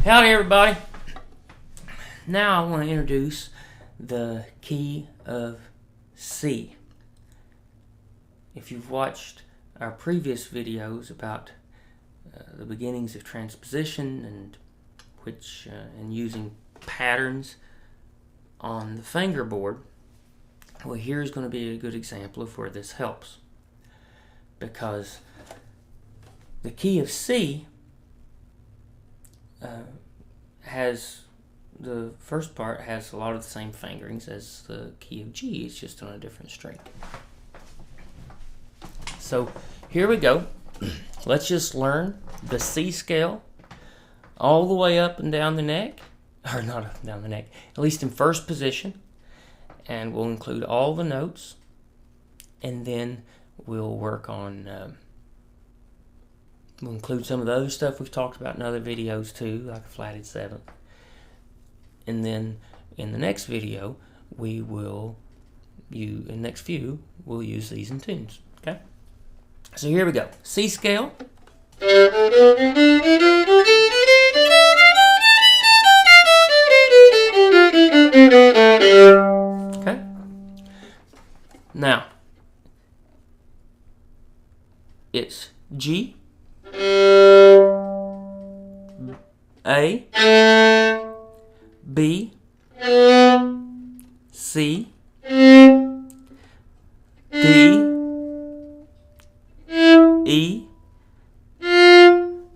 Howdy everybody. Now I want to introduce the key of C. If you've watched our previous videos about the beginnings of transposition and using patterns on the fingerboard, well, here's going to be a good example of where this helps, because the key of C has, the first part has a lot of the same fingerings as the key of G. It's just on a different string. So here we go. Let's just learn the C scale all the way up and down the neck, or not up and down the neck, at least in first position, and we'll include all the notes, and then we'll work on we'll include some of the other stuff we've talked about in other videos too, like a flatted seventh. And then in the next video, we'll use these in tunes. Okay? So here we go. C scale. Okay? Now, it's G, A, B, C, D, E,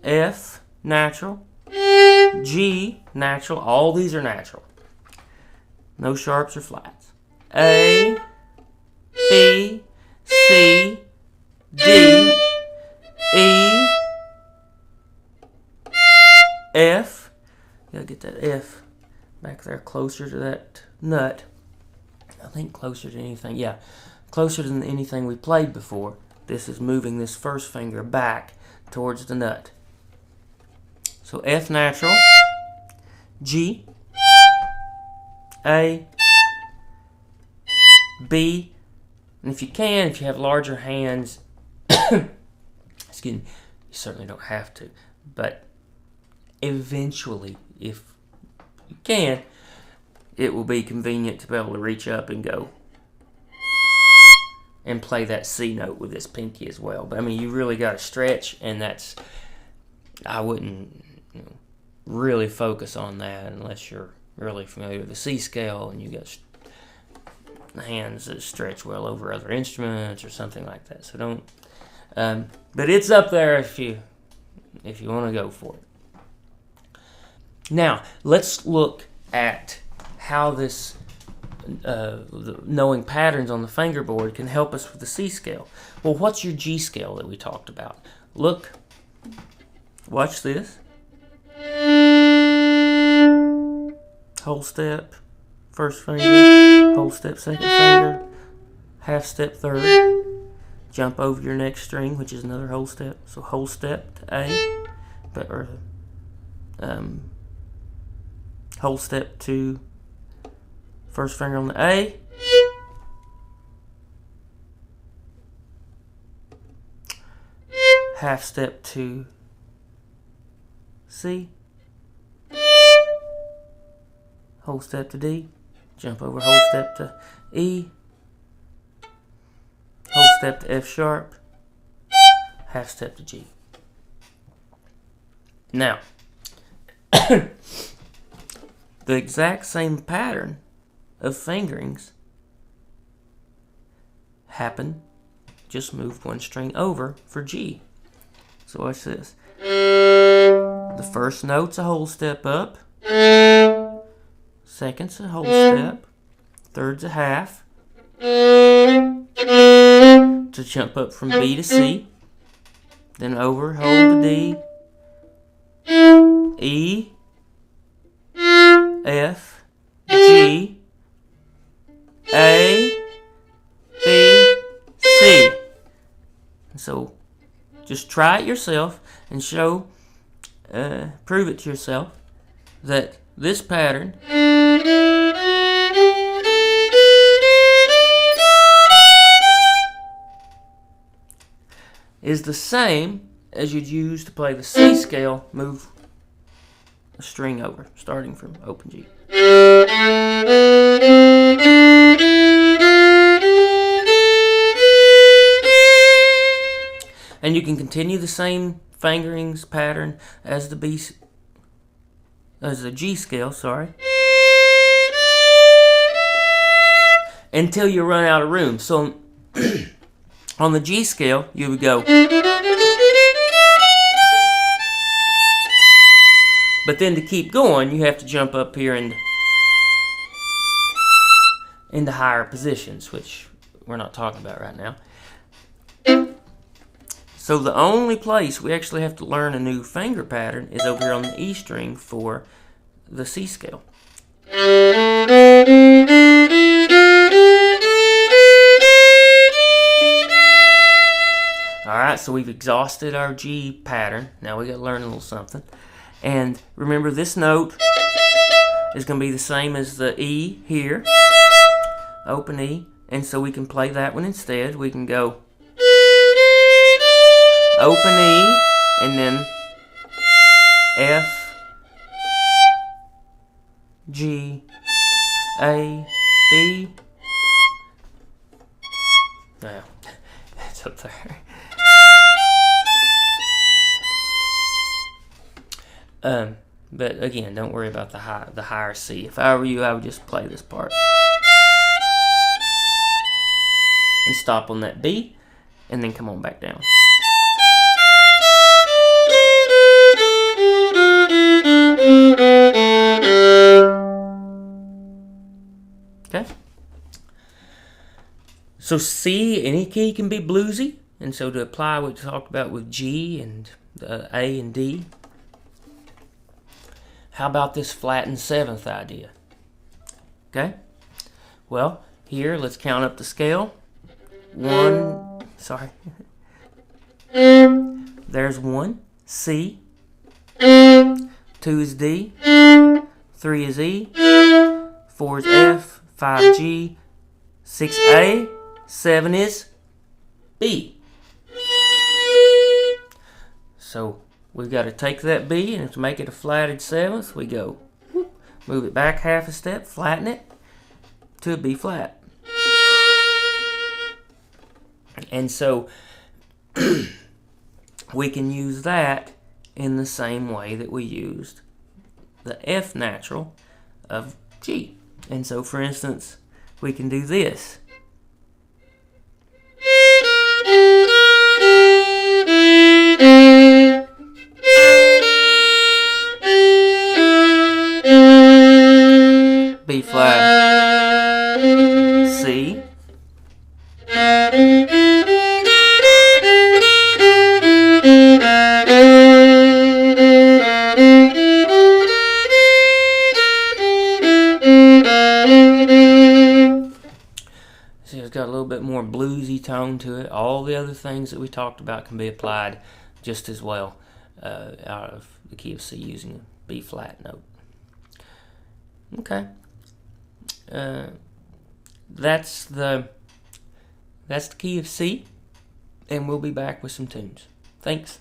F, natural, G, natural. All these are natural. No sharps or flats. A, B, C, D, E, F. Gotta get that F back there closer to that nut. I think closer to anything. Yeah, closer than anything we played before. This is moving this first finger back towards the nut. So F natural, G, A, B, and if you have larger hands, excuse me, you certainly don't have to, but eventually, if you can, it will be convenient to be able to reach up and go and play that C note with this pinky as well. But I mean, you really got to stretch, and I wouldn't really focus on that unless you're really familiar with the C scale and you got hands that stretch well over other instruments or something like that. So don't. But it's up there if you want to go for it. Now let's look at how this knowing patterns on the fingerboard can help us with the C scale. Well, what's your G scale that we talked about? Look, watch this. Whole step, first finger, whole step, second finger, half step, third, jump over your next string, which is another whole step. So whole step to A, whole step to first finger on the A, half step to C, whole step to D, jump over whole step to E, whole step to F sharp, half step to G. Now, the exact same pattern of fingerings happen, just move one string over for G. So watch this. The first note's a whole step up, second's a whole step, third's a half, to jump up from B to C, then over, hold to D, E, F, G, A, B, C. So just try it yourself and prove it to yourself that this pattern is the same as you'd use to play the C scale, move a string over, starting from open G. And you can continue the same fingerings pattern as the G scale, sorry, until you run out of room. So on the G scale, you would go, but then to keep going, you have to jump up here into higher positions, which we're not talking about right now. So the only place we actually have to learn a new finger pattern is over here on the E string for the C scale. Alright, so we've exhausted our G pattern. Now we got to learn a little something. And remember, this note is going to be the same as the E here, open E, and so we can play that one instead. We can go open E, and then F, G, A, B. Now, it's up there. But again, don't worry about the higher C. If I were you, I would just play this part and stop on that B, and then come on back down. Okay. So C, any key can be bluesy, and so to apply what we talked about with G and A and D, how about this flattened seventh idea? Okay. Well, here, let's count up the scale. There's 1, C. 2 is D. 3 is E. 4 is F. 5 G. 6 A. 7 is B. So we've got to take that B, and to make it a flatted seventh, we go move it back half a step, flatten it to a B flat. And so we can use that in the same way that we used the F natural of G. And so, for instance, we can do this. B flat, C. See, it's got a little bit more bluesy tone to it. All the other things that we talked about can be applied just as well out of the key of C using a B flat note. Okay. That's the key of C, and we'll be back with some tunes. Thanks.